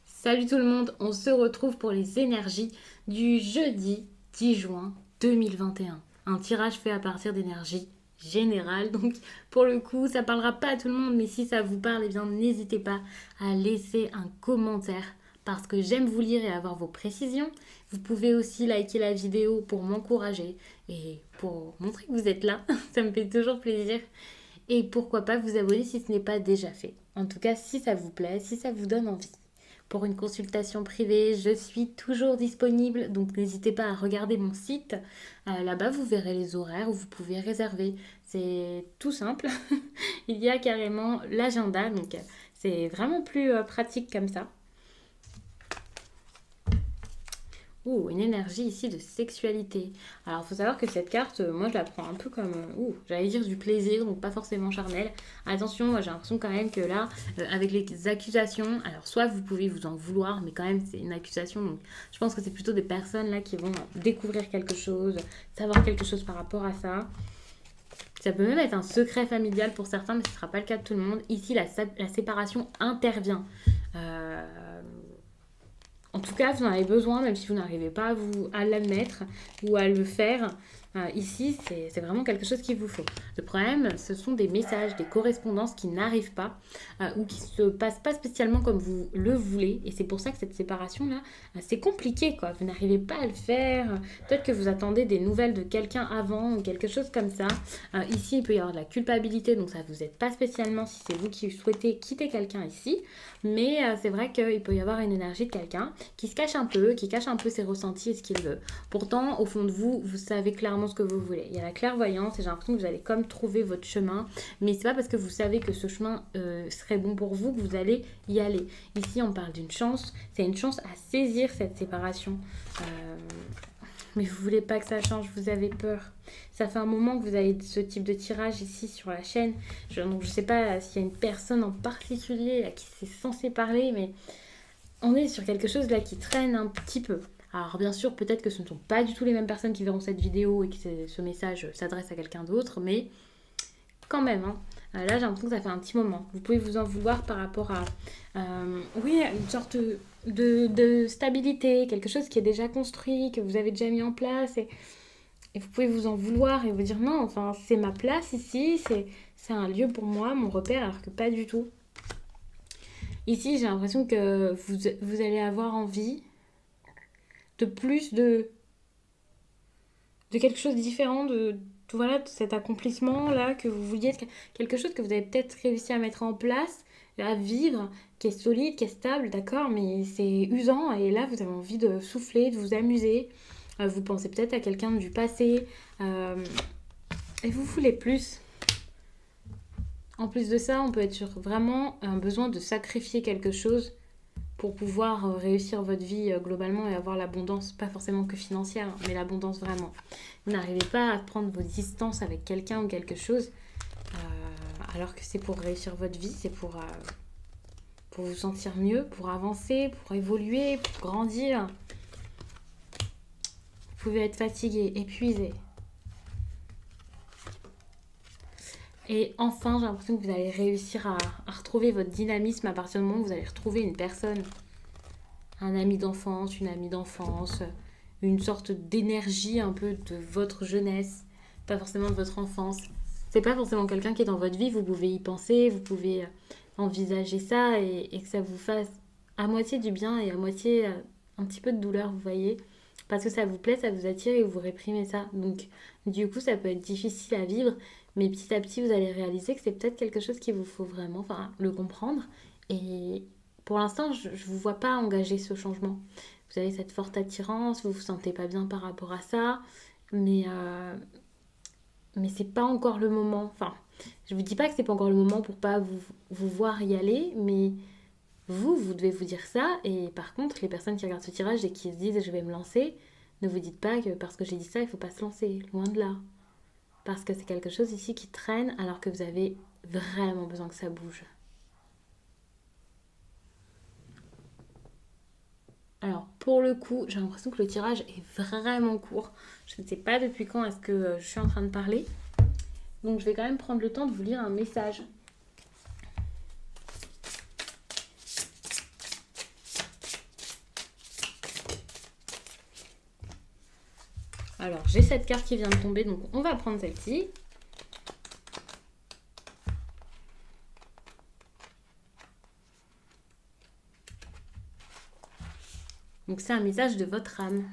Salut tout le monde, on se retrouve pour les énergies du jeudi 10 juin 2021. Un tirage fait à partir d'énergie générale, donc pour le coup ça parlera pas à tout le monde, mais si ça vous parle, eh bien n'hésitez pas à laisser un commentaire parce que j'aime vous lire et avoir vos précisions. Vous pouvez aussi liker la vidéo pour m'encourager et pour montrer que vous êtes là, ça me fait toujours plaisir. Et pourquoi pas vous abonner si ce n'est pas déjà fait. En tout cas, si ça vous plaît, si ça vous donne envie. Pour une consultation privée, je suis toujours disponible, donc n'hésitez pas à regarder mon site. Là-bas, vous verrez les horaires où vous pouvez réserver. C'est tout simple. Il y a carrément l'agenda, donc c'est vraiment plus pratique comme ça. Ouh, une énergie ici de sexualité. Alors, il faut savoir que cette carte, moi, je la prends un peu comme, j'allais dire du plaisir, donc pas forcément charnel. Attention, moi, j'ai l'impression quand même que là, avec les accusations, alors soit vous pouvez vous en vouloir, mais quand même, c'est une accusation. Donc, je pense que c'est plutôt des personnes là qui vont découvrir quelque chose, savoir quelque chose par rapport à ça. Ça peut même être un secret familial pour certains, mais ce ne sera pas le cas de tout le monde. Ici, la séparation intervient. Euh, En tout cas, vous en avez besoin, même si vous n'arrivez pas à l'admettre ou à le faire. Ici, c'est vraiment quelque chose qu'il vous faut. Le problème, ce sont des messages, des correspondances qui n'arrivent pas ou qui ne se passent pas spécialement comme vous le voulez. Et c'est pour ça que cette séparation-là, c'est compliqué, quoi. Vous n'arrivez pas à le faire. Peut-être que vous attendez des nouvelles de quelqu'un avant ou quelque chose comme ça. Ici, il peut y avoir de la culpabilité, donc ça ne vous aide pas spécialement si c'est vous qui souhaitez quitter quelqu'un ici. Mais c'est vrai qu'il peut y avoir une énergie de quelqu'un qui se cache un peu, qui cache un peu ses ressentis et ce qu'il veut. Pourtant, au fond de vous, vous savez clairement ce que vous voulez. Il y a la clairvoyance et j'ai l'impression que vous allez comme trouver votre chemin. Mais c'est pas parce que vous savez que ce chemin serait bon pour vous que vous allez y aller. Ici, on parle d'une chance. C'est une chance à saisir cette séparation. Mais vous voulez pas que ça change, vous avez peur. Ça fait un moment que vous avez ce type de tirage ici sur la chaîne. Donc je sais pas s'il y a une personne en particulier à qui c'est censé parler, mais on est sur quelque chose là qui traîne un petit peu. Alors bien sûr, peut-être que ce ne sont pas du tout les mêmes personnes qui verront cette vidéo et que ce message s'adresse à quelqu'un d'autre, mais quand même, hein. Là, j'ai l'impression que ça fait un petit moment. Vous pouvez vous en vouloir par rapport à oui, une sorte de stabilité, quelque chose qui est déjà construit, que vous avez déjà mis en place. Et vous pouvez vous en vouloir et vous dire non, enfin, c'est ma place ici, c'est un lieu pour moi, mon repère, alors que pas du tout. Ici, j'ai l'impression que vous allez avoir envie de plus de quelque chose de différent, voilà, de cet accomplissement-là que vous vouliez, quelque chose que vous avez peut-être réussi à mettre en place, à vivre, qui est solide, qui est stable, d'accord, mais c'est usant et là, vous avez envie de souffler, de vous amuser. Vous pensez peut-être à quelqu'un du passé et vous voulez plus. En plus de ça, on peut être sur vraiment un besoin de sacrifier quelque chose pour pouvoir réussir votre vie globalement et avoir l'abondance, pas forcément que financière, mais l'abondance vraiment. Vous n'arrivez pas à prendre vos distances avec quelqu'un ou quelque chose, alors que c'est pour réussir votre vie, c'est pour vous sentir mieux, pour avancer, pour évoluer, pour grandir. Vous pouvez être fatigué, épuisé. Et enfin, j'ai l'impression que vous allez réussir à retrouver votre dynamisme à partir du moment où vous allez retrouver une personne, un ami d'enfance, une amie d'enfance, une sorte d'énergie un peu de votre jeunesse, pas forcément de votre enfance. C'est pas forcément quelqu'un qui est dans votre vie, vous pouvez y penser, vous pouvez envisager ça et que ça vous fasse à moitié du bien et à moitié un petit peu de douleur, vous voyez. Parce que ça vous plaît, ça vous attire et vous réprimez ça. Donc, du coup, ça peut être difficile à vivre, mais petit à petit, vous allez réaliser que c'est peut-être quelque chose qu'il vous faut vraiment, enfin, le comprendre. Et pour l'instant, je ne vous vois pas engager ce changement. Vous avez cette forte attirance, vous vous sentez pas bien par rapport à ça, mais c'est pas encore le moment. Enfin, je vous dis pas que c'est pas encore le moment pour pas vous voir y aller, mais vous devez vous dire ça. Et par contre, les personnes qui regardent ce tirage et qui se disent je vais me lancer, ne vous dites pas que parce que j'ai dit ça, il faut pas se lancer. Loin de là. Parce que c'est quelque chose ici qui traîne alors que vous avez vraiment besoin que ça bouge. Alors, pour le coup, j'ai l'impression que le tirage est vraiment court. Je ne sais pas depuis quand est-ce que je suis en train de parler. Donc, je vais quand même prendre le temps de vous lire un message. Alors, j'ai cette carte qui vient de tomber, donc on va prendre celle-ci. Donc, c'est un message de votre âme.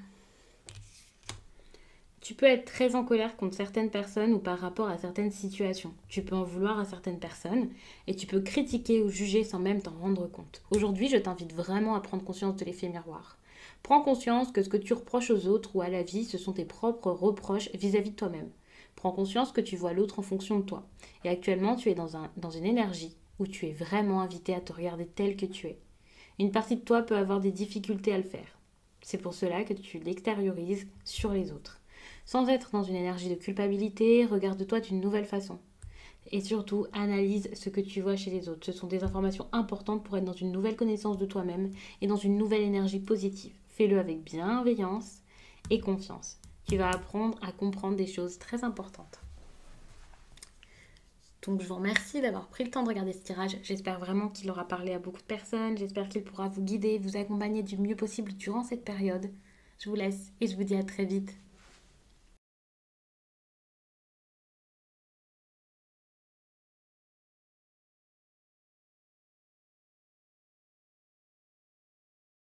Tu peux être très en colère contre certaines personnes ou par rapport à certaines situations. Tu peux en vouloir à certaines personnes et tu peux critiquer ou juger sans même t'en rendre compte. Aujourd'hui, je t'invite vraiment à prendre conscience de l'effet miroir. Prends conscience que ce que tu reproches aux autres ou à la vie, ce sont tes propres reproches vis-à-vis de toi-même. Prends conscience que tu vois l'autre en fonction de toi. Et actuellement, tu es dans une énergie où tu es vraiment invité à te regarder tel que tu es. Une partie de toi peut avoir des difficultés à le faire. C'est pour cela que tu l'extériorises sur les autres. Sans être dans une énergie de culpabilité, regarde-toi d'une nouvelle façon. Et surtout, analyse ce que tu vois chez les autres. Ce sont des informations importantes pour être dans une nouvelle connaissance de toi-même et dans une nouvelle énergie positive. Fais-le avec bienveillance et confiance. Tu vas apprendre à comprendre des choses très importantes. Donc je vous remercie d'avoir pris le temps de regarder ce tirage. J'espère vraiment qu'il aura parlé à beaucoup de personnes. J'espère qu'il pourra vous guider, vous accompagner du mieux possible durant cette période. Je vous laisse et je vous dis à très vite.